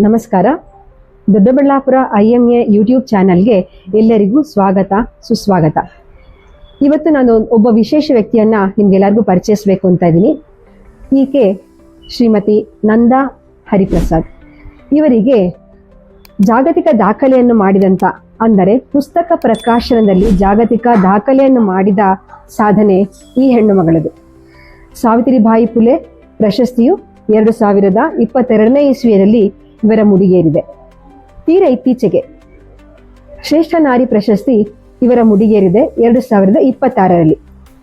ನಮಸ್ಕಾರ. Doddaballapura IMA YouTube ಚಾನಲ್ಗೆ ಎಲ್ಲರಿಗೂ ಸ್ವಾಗತ ಸುಸ್ವಾಗತ. ಇವತ್ತು ನಾನು ಒಬ್ಬ ವಿಶೇಷ ವ್ಯಕ್ತಿಯನ್ನ ನಿಮ್ಗೆಲ್ಲರಿಗೂ ಪರಿಚಯಿಸಬೇಕು ಅಂತ ಇದ್ದೀನಿ. ಈಕೆ ಶ್ರೀಮತಿ ನಂದಾ ಹರಿಪ್ರಸಾದ್. ಇವರಿಗೆ ಜಾಗತಿಕ ದಾಖಲೆಯನ್ನು ಮಾಡಿದಂಥ, ಅಂದರೆ ಪುಸ್ತಕ ಪ್ರಕಾಶನದಲ್ಲಿ ಜಾಗತಿಕ ದಾಖಲೆಯನ್ನು ಮಾಡಿದ ಸಾಧನೆ ಈ ಹೆಣ್ಣು ಮಗಳದು. ಸಾವಿತ್ರಿಬಾಯಿ ಫುಲೆ ಪ್ರಶಸ್ತಿಯು 2022ನೇ ಇಸ್ವಿಯಲ್ಲಿ ಇವರ ಮುಡಿಗೇರಿದೆ. ತೀರ ಇತ್ತೀಚೆಗೆ ಶ್ರೇಷ್ಠ ನಾರಿ ಪ್ರಶಸ್ತಿ ಇವರ ಮುಡಿಗೇರಿದೆ 2026ರಲ್ಲಿ.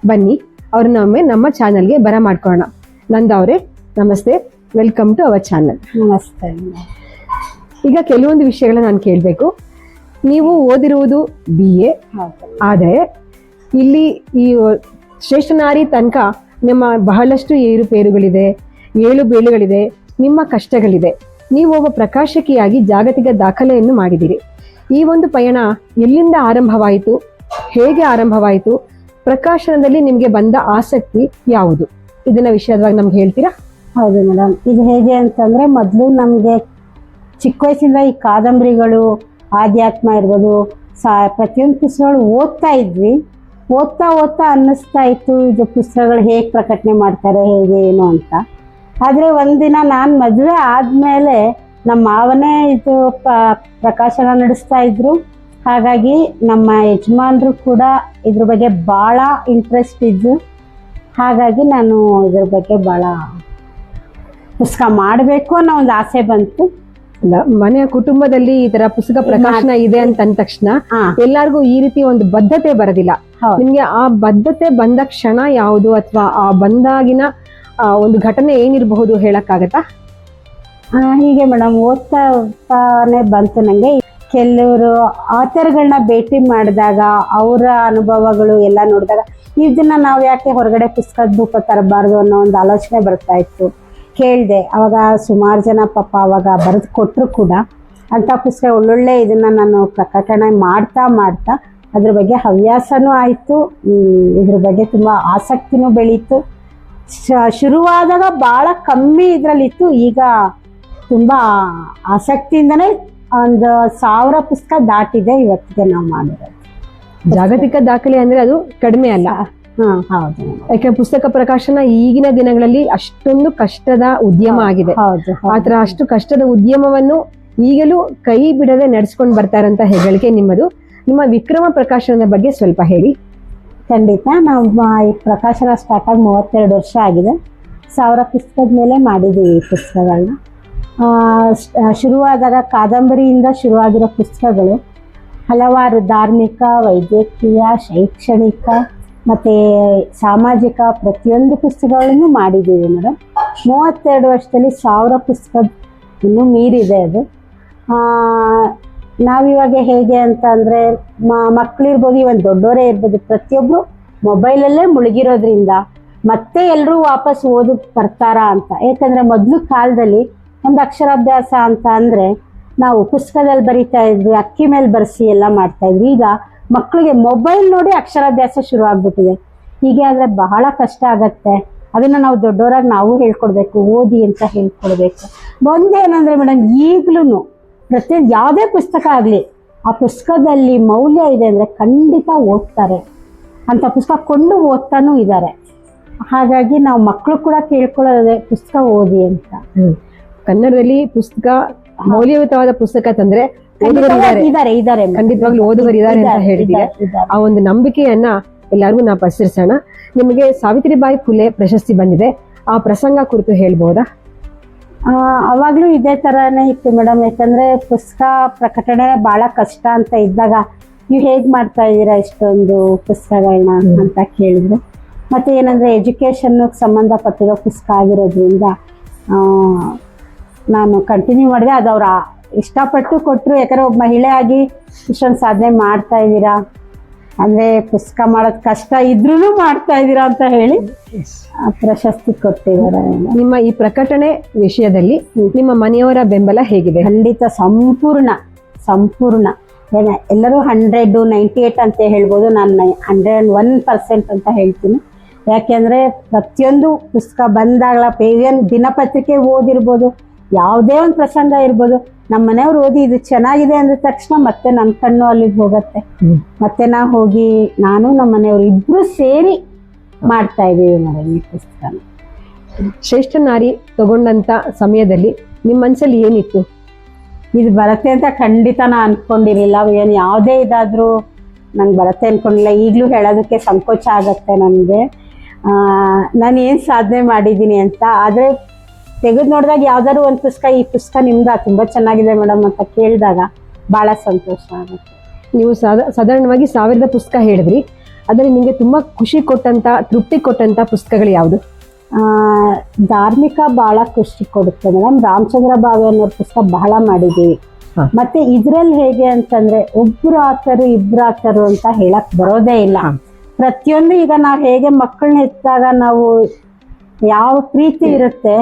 ಬನ್ನಿ ಅವ್ರನ್ನ ಒಮ್ಮೆ ನಮ್ಮ ಚಾನಲ್ಗೆ ಬರಮಾಡ್ಕೊಳ್ಳೋಣ. ನಂದಾ ಅವರೇ ನಮಸ್ತೆ, ವೆಲ್ಕಮ್ ಟು ಅವರ್ ಚಾನಲ್. ನಮಸ್ತೆ. ಈಗ ಕೆಲವೊಂದು ವಿಷಯಗಳನ್ನ ನಾನು ಕೇಳಬೇಕು. ನೀವು ಓದಿರುವುದು BA, ಆದರೆ ಇಲ್ಲಿ ಈ ಶ್ರೇಷ್ಠ ನಾರಿ ತನಕ ನಿಮ್ಮ ಬಹಳಷ್ಟು ಏರುಪೇರುಗಳಿದೆ, ಏಳು ಬೀಳುಗಳಿದೆ, ನಿಮ್ಮ ಕಷ್ಟಗಳಿದೆ. ನೀವು ಒಬ್ಬ ಪ್ರಕಾಶಕಿಯಾಗಿ ಜಾಗತಿಕ ದಾಖಲೆಯನ್ನು ಮಾಡಿದ್ದೀರಿ. ಈ ಒಂದು ಪಯಣ ಎಲ್ಲಿಂದ ಆರಂಭವಾಯಿತು, ಹೇಗೆ ಆರಂಭವಾಯಿತು, ಪ್ರಕಾಶನದಲ್ಲಿ ನಿಮಗೆ ಬಂದ ಆಸಕ್ತಿ ಯಾವುದು, ಇದನ್ನ ವಿಷಯವಾಗಿ ನಮ್ಗೆ ಹೇಳ್ತೀರಾ? ಹೌದು ಮೇಡಮ್, ಇದು ಹೇಗೆ ಅಂತಂದ್ರೆ ಮೊದಲು ನಮಗೆ ಚಿಕ್ಕ ವಯಸ್ಸಿಂದ ಈ ಕಾದಂಬರಿಗಳು, ಆಧ್ಯಾತ್ಮ ಇರ್ಬೋದು, ಪ್ರತಿಯೊಂದು ಪುಸ್ತಕಗಳು ಓದ್ತಾ ಇದ್ವಿ. ಓದ್ತಾ ಅನ್ನಿಸ್ತಾ ಇತ್ತು ಇದು ಪುಸ್ತಕಗಳು ಹೇಗೆ ಪ್ರಕಟಣೆ ಮಾಡ್ತಾರೆ, ಹೇಗೆ ಏನು ಅಂತ. ಆದರೆ ಒಂದಿನ ನಾನು ಮದುವೆ ಆದಮೇಲೆ ನಮ್ಮ ಮಾವನೇ ಇದು ಪ್ರಕಾಶನ ನಡೆಸ್ತಾ ಇದ್ರು. ಹಾಗಾಗಿ ನಮ್ಮ ಯಜಮಾನರು ಕೂಡ ಇದ್ರ ಬಗ್ಗೆ ಭಾಳ ಇಂಟ್ರೆಸ್ಟ್ ಇದ್ದು, ಹಾಗಾಗಿ ನಾನು ಇದ್ರ ಬಗ್ಗೆ ಭಾಳ ಪುಸ್ತಕ ಮಾಡಬೇಕು ಅನ್ನೋ ಒಂದು ಆಸೆ ಬಂತು. ಮನೆಯ ಕುಟುಂಬದಲ್ಲಿ ಈ ತರ ಪುಸ್ತಕ ಪ್ರಕಾಶನ ಇದೆ ಅಂತ ಅಂದ ತಕ್ಷಣ ಎಲ್ಲರಿಗೂ ಈ ರೀತಿ ಒಂದು ಬದ್ಧತೆ ಬರೋದಿಲ್ಲ. ನಿಮ್ಗೆ ಆ ಬದ್ಧತೆ ಬಂದ ಕ್ಷಣ ಯಾವುದು, ಅಥವಾ ಆ ಬಂದಾಗಿನ ಒಂದು ಘಟನೆ ಏನಿರಬಹುದು ಹೇಳಕ್ಕಾಗತ್ತಾ? ಹೀಗೆ ಮೇಡಮ್, ಓದ್ತಾನೆ ಬಂತು ನನಗೆ. ಕೆಲವರು ಆಥರ್ಗಳನ್ನ ಭೇಟಿ ಮಾಡಿದಾಗ ಅವರ ಅನುಭವಗಳು ಎಲ್ಲ ನೋಡಿದಾಗ ಇದನ್ನ ನಾವು ಯಾಕೆ ಹೊರಗಡೆ ಪುಸ್ತಕದ ರೂಪ ತರಬಾರ್ದು ಅನ್ನೋ ಒಂದು ಆಲೋಚನೆ ಬರ್ತಾ ಇತ್ತು. ಕೇಳಿದೆ, ಅವಾಗ ಸುಮಾರು ಜನ ಪಾಪ ಅವಾಗ ಬರೆದು ಕೊಟ್ಟರು ಕೂಡ. ಅಂಥ ಪುಸ್ತಕ ಒಳ್ಳೊಳ್ಳೆ ಇದನ್ನ ನಾನು ಪ್ರಕಟಣೆ ಮಾಡ್ತಾ ಅದ್ರ ಬಗ್ಗೆ ಹವ್ಯಾಸನೂ ಆಯಿತು. ಇದ್ರ ಬಗ್ಗೆ ತುಂಬ ಆಸಕ್ತಿನೂ ಬೆಳೀತು. ಶುರುವಾದಾಗ ಭಾಳ ಕಮ್ಮಿ ಇದರಲ್ಲಿತ್ತು. ಈಗ ತುಂಬ ಆಸಕ್ತಿಯಿಂದನೇ ಒಂದು 1000 ಪುಸ್ತಕ ದಾಟಿದೆ ಇವತ್ತಿಗೆ ನಾವು ಮಾಡಿರೋದು. ಜಾಗತಿಕ ದಾಖಲೆ ಅಂದ್ರೆ ಅದು ಕಡಿಮೆ ಅಲ್ಲ. ಹೌದು. ಯಾಕೆ ಪುಸ್ತಕ ಪ್ರಕಾಶನ ಈಗಿನ ದಿನಗಳಲ್ಲಿ ಅಷ್ಟೊಂದು ಕಷ್ಟದ ಉದ್ಯಮ ಆಗಿದೆ. ಆತರ ಅಷ್ಟು ಕಷ್ಟದ ಉದ್ಯಮವನ್ನು ಈಗಲೂ ಕೈ ಬಿಡದೆ ನಡೆಸ್ಕೊಂಡು ಬರ್ತಾರಂತ ಹೆಗ್ಗಳಿಕೆ ನಿಮ್ಮದು. ನಿಮ್ಮ ವಿಕ್ರಮ ಪ್ರಕಾಶನದ ಬಗ್ಗೆ ಸ್ವಲ್ಪ ಹೇಳಿ. ಖಂಡಿತ. ನಾವು ಈ ಪ್ರಕಾಶನ ಸ್ಟಾರ್ಟ್ ಆಗಿ 32 ವರ್ಷ ಆಗಿದೆ. 1000 ಪುಸ್ತಕದ ಮೇಲೆ ಮಾಡಿದ್ದೀವಿ ಈ ಪುಸ್ತಕಗಳನ್ನ. ಶುರುವಾದಾಗ ಕಾದಂಬರಿಯಿಂದ ಶುರುವಾಗಿರೋ ಪುಸ್ತಕಗಳು ಹಲವಾರು ಧಾರ್ಮಿಕ, ವೈದ್ಯಕೀಯ, ಶೈಕ್ಷಣಿಕ ಮತ್ತು ಸಾಮಾಜಿಕ ಪ್ರತಿಯೊಂದು ಪುಸ್ತಕಗಳನ್ನು ಮಾಡಿದ್ದೀವಿ ಮೇಡಮ್. 32 ವರ್ಷದಲ್ಲಿ 1000 ಪುಸ್ತಕ ಇನ್ನೂ ಮೀರಿದೆ ಅದು. ನಾವಿವಾಗ ಹೇಗೆ ಅಂತ ಅಂದರೆ ಮಕ್ಕಳಿರ್ಬೋದು, ಇವನ್ ದೊಡ್ಡವರೇ ಇರ್ಬೋದು, ಪ್ರತಿಯೊಬ್ಬರು ಮೊಬೈಲಲ್ಲೇ ಮುಳುಗಿರೋದ್ರಿಂದ ಮತ್ತೆ ಎಲ್ಲರೂ ವಾಪಸ್ ಓದಕ್ಕೆ ಬರ್ತಾರಾ ಅಂತ. ಯಾಕಂದರೆ ಮೊದಲು ಕಾಲದಲ್ಲಿ ಒಂದು ಅಕ್ಷರಾಭ್ಯಾಸ ಅಂತ ಅಂದರೆ ನಾವು ಪುಸ್ತಕದಲ್ಲಿ ಬರಿತಾ ಇದ್ವಿ, ಅಕ್ಕಿ ಮೇಲೆ ಬರೆಸಿ ಎಲ್ಲ ಮಾಡ್ತಾಯಿದ್ವಿ. ಈಗ ಮಕ್ಕಳಿಗೆ ಮೊಬೈಲ್ ನೋಡಿ ಅಕ್ಷರಾಭ್ಯಾಸ ಶುರು ಆಗ್ಬಿಟ್ಟಿದೆ. ಹೀಗೆ ಆದರೆ ಬಹಳ ಕಷ್ಟ ಆಗತ್ತೆ. ಅದನ್ನು ನಾವು ದೊಡ್ಡವರಾಗಿ ನಾವು ಹೇಳ್ಕೊಡ್ಬೇಕು, ಓದಿ ಅಂತ ಹೇಳ್ಕೊಡ್ಬೇಕು. ಒಂದೇನಂದರೆ ಮೇಡಮ್, ಈಗಲೂ ಪ್ರತಿಯೊಂದು ಯಾವುದೇ ಪುಸ್ತಕ ಆಗಲಿ, ಆ ಪುಸ್ತಕದಲ್ಲಿ ಮೌಲ್ಯ ಇದೆ ಅಂದರೆ ಖಂಡಿತ ಓದ್ತಾರೆ. ಅಂಥ ಪುಸ್ತಕ ಕೊಂಡು ಓದ್ತಾನೂ ಇದ್ದಾರೆ. ಹಾಗಾಗಿ ನಾವು ಮಕ್ಕಳು ಕೂಡ ಕೇಳ್ಕೊಳ್ಳೋದೇ ಪುಸ್ತಕ ಓದಿ ಅಂತ. ಕನ್ನಡದಲ್ಲಿ ಪುಸ್ತಕ, ಮೌಲ್ಯಯುತವಾದ ಪುಸ್ತಕ ತಂದ್ರೆ ಇದ್ದಾರೆ, ಖಂಡಿತವಾಗ್ಲೂ ಓದುಗರಿದ್ದಾರೆ ಅಂತ ಹೇಳಿದ್ದೀರಾ. ಆ ಒಂದು ನಂಬಿಕೆಯನ್ನ ಎಲ್ಲರಿಗೂ ನಾವು ಪಸರಿಸೋಣ. ನಿಮಗೆ ಸಾವಿತ್ರಿಬಾಯಿ ಫುಲೆ ಪ್ರಶಸ್ತಿ ಬಂದಿದೆ, ಆ ಪ್ರಸಂಗ ಕುರಿತು ಹೇಳ್ಬೋದಾ? ಅವಾಗಲೂ ಇದೇ ಥರನೇ ಇತ್ತು ಮೇಡಮ್. ಯಾಕಂದರೆ ಪುಸ್ತಕ ಪ್ರಕಟಣೆ ಭಾಳ ಕಷ್ಟ ಅಂತ ಇದ್ದಾಗ ನೀವು ಹೇಗೆ ಮಾಡ್ತಾ ಇದ್ದೀರಾ ಇಷ್ಟೊಂದು ಪುಸ್ತಕಗಳನ್ನ ಅಂತ ಕೇಳಿದ್ರು. ಮತ್ತು ಏನಂದರೆ ಎಜುಕೇಷನ್ಗೆ ಸಂಬಂಧಪಟ್ಟಿರೋ ಪುಸ್ತಕ ಆಗಿರೋದ್ರಿಂದ ನಾನು ಕಂಟಿನ್ಯೂ ಮಾಡಿದೆ. ಅದು ಅವ್ರು ಇಷ್ಟಪಟ್ಟು ಕೊಟ್ಟರು. ಯಾಕಂದರೆ ಒಬ್ಬ ಮಹಿಳೆಯಾಗಿ ಇಷ್ಟೊಂದು ಸಾಧನೆ ಮಾಡ್ತಾ ಇದ್ದೀರಾ, ಅಂದರೆ ಪುಸ್ತಕ ಮಾಡೋದು ಕಷ್ಟ ಇದ್ರೂ ಮಾಡ್ತಾ ಇದ್ದೀರಾ ಅಂತ ಹೇಳಿ ಪ್ರಶಸ್ತಿ ಕೊಟ್ಟಿದ್ದಾರೆ. ನಿಮ್ಮ ಈ ಪ್ರಕಟಣೆ ವಿಷಯದಲ್ಲಿ ನಿಮ್ಮ ಮನೆಯವರ ಬೆಂಬಲ ಹೇಗಿದೆ? ಖಂಡಿತ ಸಂಪೂರ್ಣ. ಎಲ್ಲರೂ 198 ಅಂತ ಹೇಳ್ಬೋದು, ನಾನು 101% ಅಂತ ಹೇಳ್ತೀನಿ. ಯಾಕೆಂದರೆ ಪ್ರತಿಯೊಂದು ಪುಸ್ತಕ ಬಂದಾಗಲ ದಿನಪತ್ರಿಕೆ ಓದಿರ್ಬೋದು, ಯಾವುದೇ ಒಂದು ಪ್ರಸಂಗ ಇರ್ಬೋದು, ನಮ್ಮ ಮನೆಯವ್ರು ಓದಿ ಇದು ಚೆನ್ನಾಗಿದೆ ಅಂದ ತಕ್ಷಣ ಮತ್ತೆ ನನ್ನ ಕಣ್ಣು ಅಲ್ಲಿಗೆ ಹೋಗತ್ತೆ. ಮತ್ತೆ ನಾ ಹೋಗಿ ನಾನು ನಮ್ಮ ಮನೆಯವ್ರು ಇಬ್ರು ಸೇರಿ ಮಾಡ್ತಾ ಇದೀವಿ ಮೇಡಮ್ ಈ ಪುಸ್ತಕನ. ಶ್ರೇಷ್ಠ ನಾರಿ ತಗೊಂಡಂತ ಸಮಯದಲ್ಲಿ ನಿಮ್ಮ ಮನಸ್ಸಲ್ಲಿ ಏನಿತ್ತು? ಇದು ಬರುತ್ತೆ ಅಂತ ಖಂಡಿತ ನಾ ಅನ್ಕೊಂಡಿರ್ಲಿಲ್ಲ. ಏನು ಯಾವುದೇ ಇದಾದ್ರೂ ನಂಗೆ ಬರುತ್ತೆ ಅನ್ಕೊಂಡಿಲ್ಲ. ಈಗಲೂ ಹೇಳೋದಕ್ಕೆ ಸಂಕೋಚ ಆಗತ್ತೆ ನನಗೆ, ನಾನು ಏನು ಸಾಧನೆ ಮಾಡಿದ್ದೀನಿ ಅಂತ. ಆದರೆ ತೆಗೆದು ನೋಡಿದಾಗ ಯಾವ್ದಾದ್ರು ಒಂದು ಪುಸ್ತಕ, ಈ ಪುಸ್ತಕ ನಿಮ್ದು ತುಂಬ ಚೆನ್ನಾಗಿದೆ ಮೇಡಮ್ ಅಂತ ಕೇಳಿದಾಗ ಭಾಳ ಸಂತೋಷ ಆಗುತ್ತೆ. ನೀವು ಸಾಧಾರಣವಾಗಿ 1000 ಪುಸ್ತಕ ಹೇಳಿದ್ರಿ, ಅದರಲ್ಲಿ ನಿಮಗೆ ತುಂಬಾ ಖುಷಿ ಕೊಟ್ಟಂತ, ತೃಪ್ತಿ ಕೊಟ್ಟಂತ ಪುಸ್ತಕಗಳು ಯಾವುದು? ಧಾರ್ಮಿಕ ಬಹಳ ಖುಷಿ ಕೊಡುತ್ತೆ ಮೇಡಮ್. ರಾಮಚಂದ್ರ ಭಾವೆ ಅನ್ನೋ ಪುಸ್ತಕ ಬಹಳ ಮಾಡಿದ್ದೀವಿ. ಮತ್ತೆ ಇದ್ರಲ್ಲಿ ಹೇಗೆ ಅಂತಂದ್ರೆ ಒಬ್ರು ಆತರು ಇಬ್ರು ಆತರು ಅಂತ ಹೇಳಕ್ ಬರೋದೇ ಇಲ್ಲ. ಪ್ರತಿಯೊಂದು ಈಗ ನಾವು ಹೇಗೆ ಮಕ್ಕಳನ್ನ ಹೆತ್ತಾಗ ನಾವು ಯಾವ ಪ್ರೀತಿ ಇರುತ್ತೆ,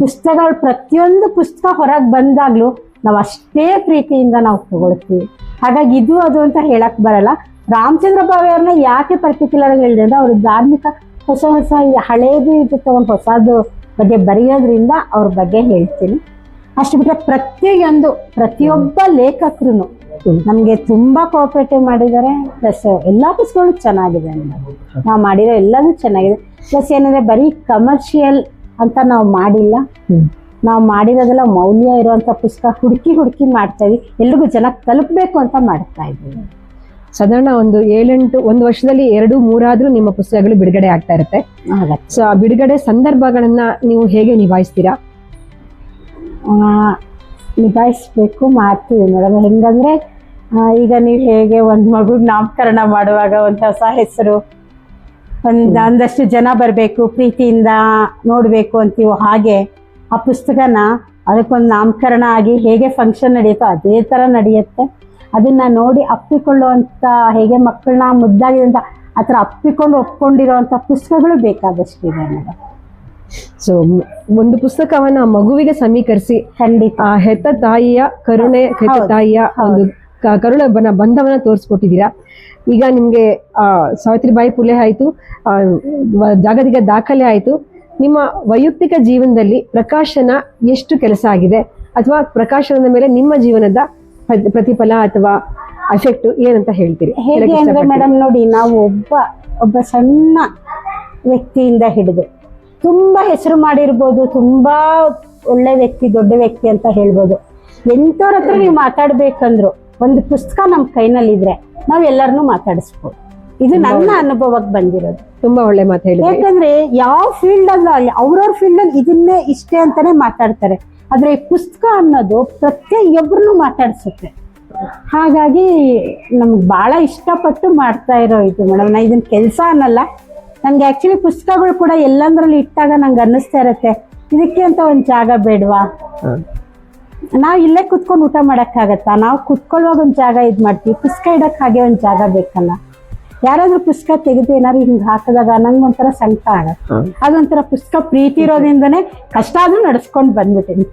ಪುಸ್ತಕಗಳು ಪ್ರತಿಯೊಂದು ಪುಸ್ತಕ ಹೊರಗೆ ಬಂದಾಗ್ಲೂ ನಾವು ಅಷ್ಟೇ ಪ್ರೀತಿಯಿಂದ ನಾವು ತಗೊಳ್ತೀವಿ. ಹಾಗಾಗಿ ಇದು ಅದು ಅಂತ ಹೇಳಕ್ ಬರಲ್ಲ. ರಾಮಚಂದ್ರ ಭಾವೆ ಅವ್ರನ್ನ ಯಾಕೆ ಪರ್ಟಿಕ್ಯುಲರ್ ಆಗಿ ಹೇಳಿದೆ ಅಂದ್ರೆ ಅವರು ಧಾರ್ಮಿಕ ಹೊಸ ಹೊಸ ಹಳೇದು ಇದು ತಗೊಂಡು ಹೊಸದು ಬಗ್ಗೆ ಬರೆಯೋದ್ರಿಂದ ಅವ್ರ ಬಗ್ಗೆ ಹೇಳ್ತೀನಿ. ಅಷ್ಟು ಬಿಟ್ಟರೆ ಪ್ರತಿಯೊಬ್ಬ ಲೇಖಕರು ನಮಗೆ ತುಂಬಾ ಕೋಆಪರೇಟಿವ್ ಮಾಡಿದ್ದಾರೆ. ಪ್ಲಸ್ ಎಲ್ಲ ಪುಸ್ತಕಗಳು ಚೆನ್ನಾಗಿದೆ, ನಾವು ಮಾಡಿರೋ ಎಲ್ಲದೂ ಚೆನ್ನಾಗಿದೆ. ಪ್ಲಸ್ ಏನಂದ್ರೆ ಬರೀ ಕಮರ್ಷಿಯಲ್ ಅಂತ ನಾವು ಮಾಡಿಲ್ಲ, ನಾವು ಮಾಡಿರೋದೆಲ್ಲ ಮೌಲ್ಯ ಇರುವಂತ ಪುಸ್ತಕ ಹುಡುಕಿ ಮಾಡ್ತಾ ಇದೀವಿ. ಎಲ್ರಿಗೂ ಜನ ತಲುಪಬೇಕು ಅಂತ ಮಾಡ್ತಾ ಇದ್ದೀವಿ. ಸಾಧಾರಣ ಒಂದು 7-8 ಒಂದು ವರ್ಷದಲ್ಲಿ 2-3 ಆದ್ರೂ ನಿಮ್ಮ ಪುಸ್ತಕಗಳು ಬಿಡುಗಡೆ ಆಗ್ತಾ ಇರುತ್ತೆ. ಸೊ ಆ ಬಿಡುಗಡೆ ಸಂದರ್ಭಗಳನ್ನ ನೀವು ಹೇಗೆ ನಿಭಾಯಿಸ್ತೀರಾ? ನಿಭಾಯಿಸ್ಬೇಕು, ಮಾಡ್ತೀವಿ ಮೇಡಮ್. ಹೆಂಗಂದ್ರೆ ಈಗ ನೀವು ಹೇಗೆ ಒಂದು ಮಗುಗೆ ನಾಮಕರಣ ಮಾಡುವಾಗ ಒಂದು ಹೊಸ ಹೆಸರು, ಒಂದಷ್ಟು ಜನ ಬರಬೇಕು, ಪ್ರೀತಿಯಿಂದ ನೋಡಬೇಕು ಅಂತೀವೋ, ಹಾಗೆ ಆ ಪುಸ್ತಕನ ಅದಕ್ಕೊಂದು ನಾಮಕರಣ ಆಗಿ ಹೇಗೆ ಫಂಕ್ಷನ್ ನಡೆಯುತ್ತೋ ಅದೇ ಥರ ನಡೆಯುತ್ತೆ. ಅದನ್ನ ನೋಡಿ ಅಪ್ಪಿಕೊಳ್ಳುವಂಥ, ಹೇಗೆ ಮಕ್ಕಳನ್ನ ಮುದ್ದಾಗಿದೆ ಅಂತ ಆ ಥರ ಅಪ್ಪಿಕೊಂಡು ಒಪ್ಕೊಂಡಿರೋವಂಥ ಪುಸ್ತಕಗಳು ಬೇಕಾದಷ್ಟಿದೆ ಮೇಡಮ್. ಸೊ ಒಂದು ಪುಸ್ತಕವನ್ನ ಮಗುವಿಗೆ ಸಮೀಕರಿಸಿ ಖಂಡಿತ ಹೆತ್ತ ತಾಯಿಯ ಕರುಣೆ, ಹೆತ್ತ ತಾಯಿಯ ಒಂದು ಕರುಣ ಬಂಧವನ್ನ ತೋರಿಸ್ಕೊಟ್ಟಿದ್ದೀರಾ. ಈಗ ನಿಮ್ಗೆ ಸಾವಿತ್ರಿಬಾಯಿ ಫುಲೆ ಆಯ್ತು, ಜಾಗತಿಕ ದಾಖಲೆ ಆಯ್ತು. ನಿಮ್ಮ ವೈಯಕ್ತಿಕ ಜೀವನದಲ್ಲಿ ಪ್ರಕಾಶನ ಎಷ್ಟು ಕೆಲಸ ಆಗಿದೆ, ಅಥವಾ ಪ್ರಕಾಶನದ ಮೇಲೆ ನಿಮ್ಮ ಜೀವನದ ಪ್ರತಿಫಲ ಅಥವಾ ಎಫೆಕ್ಟ್ ಏನಂತ ಹೇಳ್ತೀರಿ? ಹೇಗೆ ಅಂದ್ರೆ ಮೇಡಮ್ ನೋಡಿ, ನಾವು ಒಬ್ಬ ಸಣ್ಣ ವ್ಯಕ್ತಿಯಿಂದ ಹಿಡಿದು ತುಂಬಾ ಹೆಸರು ಮಾಡಿರ್ಬೋದು, ತುಂಬಾ ಒಳ್ಳೆ ವ್ಯಕ್ತಿ, ದೊಡ್ಡ ವ್ಯಕ್ತಿ ಅಂತ ಹೇಳ್ಬೋದು. ಎಂಥವ್ರ ಹತ್ರ ನೀವು ಮಾತಾಡ್ಬೇಕಂದ್ರು ಒಂದು ಪುಸ್ತಕ ನಮ್ಮ ಕೈನಲ್ಲಿದ್ರೆ ನಾವ್ ಎಲ್ಲರನ್ನೂ ಮಾತಾಡಿಸ್ಬೋದು. ಇದು ನನ್ನ ಅನುಭವಕ್ಕೆ ಬಂದಿರೋದು. ತುಂಬಾ ಒಳ್ಳೆ ಮಾತು ಹೇಳಿ. ಯಾಕಂದ್ರೆ ಯಾವ ಫೀಲ್ಡ್ ಅಲ್ಲ, ಅವ್ರವ್ರ ಫೀಲ್ಡ್ ಅಲ್ಲಿ ಇದನ್ನೇ ಇಷ್ಟೇ ಅಂತಾನೆ ಮಾತಾಡ್ತಾರೆ. ಆದ್ರೆ ಈ ಪುಸ್ತಕ ಅನ್ನೋದು ಪ್ರತಿಯೊಬ್ಬರನ್ನು ಮಾತಾಡ್ಸುತ್ತೆ. ಹಾಗಾಗಿ ನಮ್ಗೆ ಬಹಳ ಇಷ್ಟಪಟ್ಟು ಮಾಡ್ತಾ ಇರೋ ಇದು ಮೇಡಮ್. ನಾ ಇದನ್ನ ಕೆಲಸ ಅನ್ನಲ್ಲ, ನನ್ಗೆ ಆಕ್ಚುಲಿ ಪುಸ್ತಕಗಳು ಕೂಡ ಎಲ್ಲಂದ್ರಲ್ಲಿ ಇಟ್ಟಾಗ ನಂಗೆ ಅನ್ನಿಸ್ತಾ ಇರತ್ತೆ, ಇದಕ್ಕೆ ಅಂತ ಒಂದು ಜಾಗ ಬೇಡವಾ? ನಾವು ಇಲ್ಲೇ ಕುತ್ಕೊಂಡು ಊಟ ಮಾಡಕ್ಕಾಗತ್ತಾ? ನಾವು ಕುತ್ಕೊಳ್ಳುವಾಗ ಒಂದು ಜಾಗ ಇದು ಮಾಡ್ತೀವಿ, ಪುಸ್ತಕ ಇಡಕ್ ಹಾಗೆ ಒಂದು ಜಾಗ ಬೇಕಲ್ಲ. ಯಾರಾದ್ರೂ ಪುಸ್ತಕ ತೆಗೆದು ಏನಾದ್ರು ಹಿಂಗೆ ಹಾಕಿದಾಗ ನಂಗೆ ಒಂಥರ ಸಂಕಟ ಆಗತ್ತೆ. ಅದೊಂಥರ ಪುಸ್ತಕ ಪ್ರೀತಿ ಇರೋದ್ರಿಂದನೇ ಕಷ್ಟ ಆದ್ರೂ ನಡೆಸ್ಕೊಂಡು ಬಂದ್ಬಿಟ್ಟಿನಿ.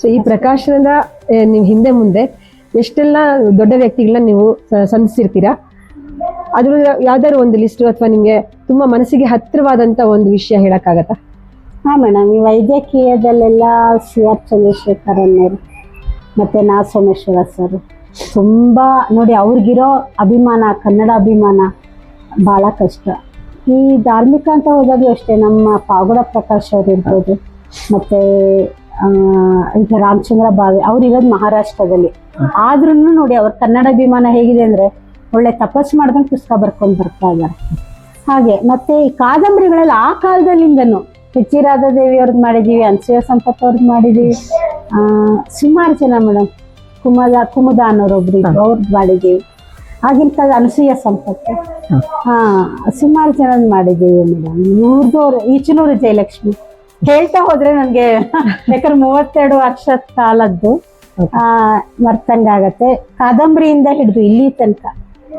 ಸೊ ಈ ಪ್ರಕಾಶನದ ನೀವು ಹಿಂದೆ ಮುಂದೆ ಎಷ್ಟೆಲ್ಲ ದೊಡ್ಡ ವ್ಯಕ್ತಿಗಳನ್ನ ನೀವು ಸಂಧಿಸಿರ್ತೀರಾ? ಅದ್ರ ಯಾವ್ದಾದ್ರು ಒಂದು ಲಿಸ್ಟ್ ಅಥವಾ ನಿಮ್ಗೆ ತುಂಬಾ ಮನಸ್ಸಿಗೆ ಹತ್ತಿರವಾದಂತ ಒಂದು ವಿಷಯ ಹೇಳಕ್ಕಾಗತ್ತಾ? ಹಾ ಮೇಡಮ್, ಈ ವೈದ್ಯಕೀಯದಲ್ಲೆಲ್ಲ CR ಚಂದ್ರಶೇಖರ್ ಅನ್ನೋರು ಮತ್ತೆ ನಾ ಸೋಮೇಶ್ವರ ಸರ್ ತುಂಬಾ ನೋಡಿ, ಅವ್ರಿಗಿರೋ ಅಭಿಮಾನ, ಕನ್ನಡ ಅಭಿಮಾನ ಬಹಳ ಕಷ್ಟ. ಈ ಧಾರ್ಮಿಕ ಅಂತ ಹೋದಾಗ್ಲೂ ಅಷ್ಟೇ, ನಮ್ಮ ಪಾವಗಡ ಪ್ರಕಾಶ್ ಅವ್ರು ಇರ್ಬೋದು, ಮತ್ತೆ ಈಗ ರಾಮಚಂದ್ರ ಭಾವೆ ಅವ್ರಿರೋದು ಮಹಾರಾಷ್ಟ್ರದಲ್ಲಿ. ಆದ್ರೂ ನೋಡಿ ಅವ್ರ ಕನ್ನಡ ಅಭಿಮಾನ ಹೇಗಿದೆ ಅಂದ್ರೆ ಒಳ್ಳೆ ತಪಸ್ಸು ಮಾಡ್ದಂಗೆ ಪುಸ್ತಕ ಬರ್ಕೊಂಡು ಬರ್ತಾ ಇದ್ದಾರೆ. ಹಾಗೆ ಮತ್ತೆ ಈ ಕಾದಂಬರಿಗಳೆಲ್ಲ ಆ ಕಾಲದಲ್ಲಿಂದನು H.G. ರಾಧಾದೇವಿ ಅವ್ರದ್ದು ಮಾಡಿದೀವಿ, ಅನ್ಸೂಯ ಸಂಪತ್ ಅವ್ರದ್ದು ಮಾಡಿದೀವಿ, ಸುಮಾರು ಜನ ಮೇಡಮ್, ಕುಮುದ ಅನ್ನೋರೊಬ್ರು ಅವ್ರದ್ದು ಮಾಡಿದೀವಿ. ಆಗಿನ ಕಾಲ ಅನಸೂಯ ಸಂಪತ್, ಸುಮಾರು ಜನ ಮಾಡಿದೀವಿ ಮೇಡಮ್. ಇವ್ರದ್ದು ಈಚನೂರು ಜಯಲಕ್ಷ್ಮಿ ಹೇಳ್ತಾ ಹೋದ್ರೆ ನನ್ಗೆ ಯಾಕಂದ್ರೆ 32 ವರ್ಷದ ಕಾಲದ್ದು ಮರ್ತಂಗಾಗತ್ತೆ. ಕಾದಂಬರಿಯಿಂದ ಹಿಡಿದು ಇಲ್ಲಿ ತನಕ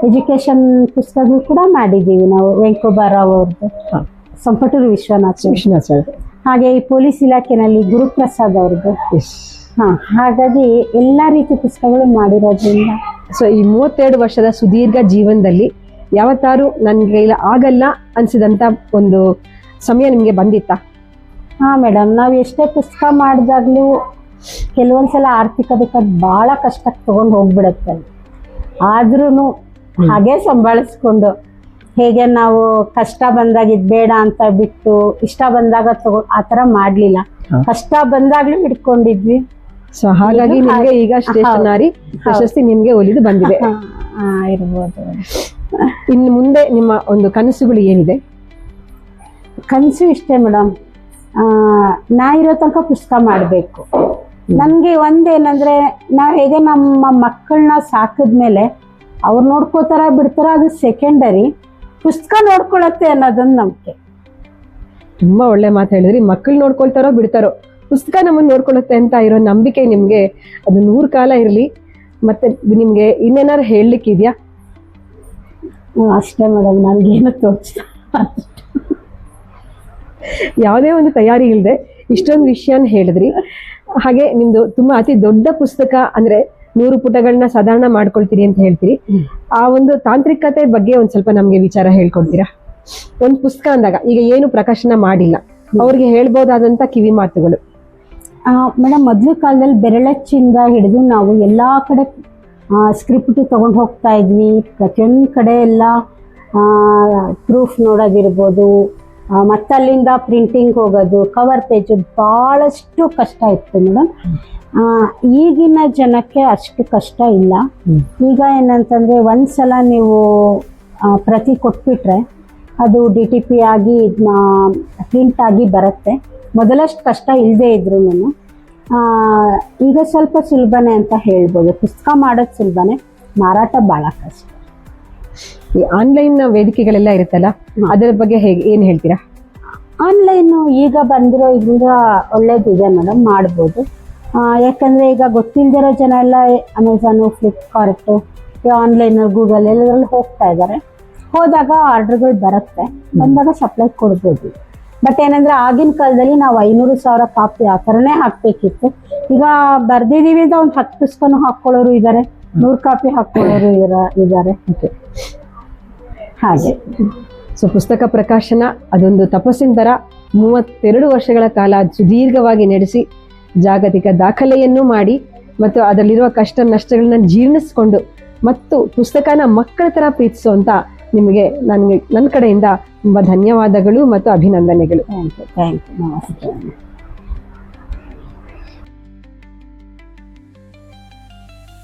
ಎಜುಕೇಶನ್ ಪುಸ್ತಕಗಳು ಕೂಡ ಮಾಡಿದ್ದೀವಿ ನಾವು. ವೆಂಕುಬರಾವ್ ಅವ್ರದ್ದು, ಸಂಪಟೂರು ವಿಶ್ವನಾಥ್, ಹಾಗೆ ಈ ಪೊಲೀಸ್ ಇಲಾಖೆನಲ್ಲಿ ಗುರುಪ್ರಸಾದ್ ಅವ್ರದ್ದು. ಹಾಗಾಗಿ ಎಲ್ಲಾ ರೀತಿ ಪುಸ್ತಕಗಳು ಮಾಡಿರೋದ್ರಿಂದ. ಸೊ ಈ 32 ವರ್ಷದ ಸುದೀರ್ಘ ಜೀವನದಲ್ಲಿ ಯಾವತ್ತಾರು ನನ್ಗೆ ಇಲ್ಲ ಆಗಲ್ಲ ಅನ್ಸಿದಂತ ಒಂದು ಸಮಯ ನಿಮ್ಗೆ ಬಂದಿತ್ತಾ? ಹಾ ಮೇಡಮ್, ನಾವು ಎಷ್ಟೇ ಪುಸ್ತಕ ಮಾಡಿದಾಗ್ಲೂ ಕೆಲವೊಂದ್ಸಲ ಆರ್ಥಿಕತೆ ಬಹಳ ಕಷ್ಟಕ್ಕೆ ತಗೊಂಡು ಹೋಗ್ಬಿಡತ್ತೆ. ಆದ್ರೂ ಹಾಗೆ ಸಂಭಾಳಿಸ್ಕೊಂಡು ಹೇಗೆ ನಾವು ಕಷ್ಟ ಬಂದಾಗ ಇದ್ ಬೇಡ ಅಂತ ಬಿಟ್ಟು ಇಷ್ಟ ಬಂದಾಗ ಆ ತರ ಮಾಡ್ಲಿಲ್ಲ. ಕಷ್ಟ ಬಂದಾಗ್ಲೂ ಹಿಡ್ಕೊಂಡಿದ್ವಿ. ಸೊ ಹಾಗಾಗಿ ನಿಮ್ಗೆ ಈಗ ಶ್ರೇಷ್ಠ ನಾರಿ ಪ್ರಶಸ್ತಿ ನಿಮ್ಗೆ ಒಲಿದು ಬಂದಿದೆ. ಇರ್ಬೋದು. ಇನ್ನು ಮುಂದೆ ನಿಮ್ಮ ಒಂದು ಕನಸುಗಳು ಏನಿದೆ? ಕನಸು ಇಷ್ಟೇ ಮೇಡಮ್, ನಾ ಇರೋ ತನಕ ಪುಸ್ತಕ ಮಾಡಬೇಕು. ನನ್ಗೆ ಒಂದೇನಂದ್ರೆ ನಾವ್ ಹೇಗೆ ನಮ್ಮ ಮಕ್ಕಳನ್ನ ಸಾಕಿದ್ಮೇಲೆ ಅವ್ರು ನೋಡ್ಕೋತಾರ ಬಿಡ್ತಾರ ಅದು ಸೆಕೆಂಡರಿ, ಪುಸ್ತಕ ನೋಡ್ಕೊಳತ್ತೆ ಅನ್ನೋದೊಂದು ನಂಬಿಕೆ. ತುಂಬಾ ಒಳ್ಳೆ ಮಾತು ಹೇಳಿದ್ರಿ. ಮಕ್ಕಳು ನೋಡ್ಕೊಳ್ತಾರೋ ಬಿಡ್ತಾರೋ ಪುಸ್ತಕ ನಮ್ಮನ್ನ ನೋಡ್ಕೊಳುತ್ತೆ ಅಂತ ಇರೋ ನಂಬಿಕೆ ನಿಮ್ಗೆ ಅದು 100 ಕಾಲ ಇರ್ಲಿ. ಮತ್ತೆ ನಿಮ್ಗೆ ಇನ್ನೇನಾರು ಹೇಳಲಿಕ್ಕಿದ್ಯಾ? ಅಷ್ಟೇ ಮೇಡಮ್, ನನ್ಗೇನು ತೋಚ್ತ ಯಾವುದೇ ಒಂದು ತಯಾರಿ ಇಲ್ಲದೆ ಇಷ್ಟೊಂದು ವಿಷಯನ ಹೇಳಿದ್ರಿ. ಹಾಗೆ ನಿಮ್ದು ತುಂಬಾ ಅತಿ ದೊಡ್ಡ ಪುಸ್ತಕ ಅಂದ್ರೆ 100 ಪುಟಗಳನ್ನ ಸಾಧಾರಣ ಮಾಡ್ಕೊಳ್ತೀರಿ ಅಂತ ಹೇಳ್ತೀರಿ. ಆ ಒಂದು ತಾಂತ್ರಿಕತೆ ಬಗ್ಗೆ ಒಂದ್ ಸ್ವಲ್ಪ ನಮ್ಗೆ ವಿಚಾರ ಹೇಳ್ಕೊಡ್ತೀರಾ? ಒಂದ್ ಪುಸ್ತಕ ಅಂದಾಗ ಈಗ ಏನು ಪ್ರಕಾಶನ ಮಾಡಿಲ್ಲ, ಅವ್ರಿಗೆ ಹೇಳ್ಬೋದಾದಂತ ಕಿವಿ ಮಾತುಗಳು. ಮೇಡಮ್, ಮೊದಲು ಕಾಲದಲ್ಲಿ ಬೆರಳಚ್ಚಿಂದ ಹಿಡಿದು ನಾವು ಎಲ್ಲಾ ಕಡೆ ಸ್ಕ್ರಿಪ್ಟ್ ತಗೊಂಡು ಹೋಗ್ತಾ ಇದ್ವಿ. ಪ್ರತಿಯೊಂದು ಕಡೆ ಎಲ್ಲ ಪ್ರೂಫ್ ನೋಡೋದಿರ್ಬೋದು, ಮತ್ತೆ ಅಲ್ಲಿಂದ ಪ್ರಿಂಟಿಂಗ್ ಹೋಗೋದು, ಕವರ್ ಪೇಜ್, ಬಹಳಷ್ಟು ಕಷ್ಟ ಇತ್ತು ಮೇಡಮ್. ಈಗಿನ ಜನಕ್ಕೆ ಅಷ್ಟು ಕಷ್ಟ ಇಲ್ಲ. ಈಗ ಏನಂತಂದ್ರೆ ಒಂದ್ಸಲ ನೀವು ಪ್ರತಿ ಕೊಟ್ಬಿಟ್ರೆ ಅದು DTP ಆಗಿ ಪ್ರಿಂಟ್ ಆಗಿ ಬರುತ್ತೆ. ಮೊದಲಷ್ಟು ಕಷ್ಟ ಇಲ್ಲದೆ ಇದ್ರು ಈಗ ಸ್ವಲ್ಪ ಸುಲಭನೇ ಅಂತ ಹೇಳ್ಬೋದು. ಪುಸ್ತಕ ಮಾಡೋದು ಸುಲಭನೇ, ಮಾರಾಟ ಬಹಳ ಕಷ್ಟ. ಈ ಆನ್ಲೈನ್ ವೇದಿಕೆಗಳೆಲ್ಲ ಇರುತ್ತಲ್ಲ, ಅದರ ಬಗ್ಗೆ ಏನ್ ಹೇಳ್ತೀರಾ? ಆನ್ಲೈನು ಈಗ ಬಂದಿರೋ ಇದರಿಂದ ಒಳ್ಳೇದಿದೆ ಮೇಡಮ್, ಮಾಡ್ಬೋದು. ಯಾಕಂದ್ರೆ ಈಗ ಗೊತ್ತಿಲ್ದಿರೋ ಜನ ಎಲ್ಲ ಅಮೆಝಾನು, ಫ್ಲಿಪ್ಕಾರ್ಟು, ಆನ್ಲೈನ್, ಗೂಗಲ್ ಎಲ್ಲದ್ರಲ್ಲಿ ಹೋಗ್ತಾ ಇದ್ದಾರೆ. ಹೋದಾಗ ಆರ್ಡರ್ಗಳು ಬರುತ್ತೆ, ಬಂದಾಗ ಸಪ್ಲೈ ಕೊಡ್ಬೋದು. ಬಟ್ ಏನಂದ್ರೆ ಆಗಿನ ಕಾಲದಲ್ಲಿ ನಾವು 500,000 ಕಾಪಿ ಆ ಥರನೇ ಹಾಕ್ಬೇಕಿತ್ತು. ಈಗ ಬರ್ದಿದೀವಿ ಅಂತ ಒಂದು 10 ಪುಸ್ತಕನೂ ಹಾಕೊಳ್ಳೋರು ಇದ್ದಾರೆ, 100 ಕಾಪಿ ಹಾಕೊಳ್ಳೋರು ಇದ್ದಾರೆ. ಹಾಗೆ ಸೊ ಪುಸ್ತಕ ಪ್ರಕಾಶನ ಅದೊಂದು ತಪಸ್ಸಿನ ತರ 32 ವರ್ಷಗಳ ಕಾಲ ಸುದೀರ್ಘವಾಗಿ ನಡೆಸಿ ಜಾಗತಿಕ ದಾಖಲೆಯನ್ನು ಮಾಡಿ ಮತ್ತು ಅದರಲ್ಲಿರುವ ಕಷ್ಟ ನಷ್ಟಗಳನ್ನ ಜೀರ್ಣಿಸ್ಕೊಂಡು ಮತ್ತು ಪುಸ್ತಕನ ಮಕ್ಕಳ ತರ ಪ್ರೀತಿಸುವಂತ ನಿಮಗೆ ನನ್ನ ಕಡೆಯಿಂದ ತುಂಬಾ ಧನ್ಯವಾದಗಳು ಮತ್ತು ಅಭಿನಂದನೆಗಳು. Thank you. ನಮಸ್ತೆ.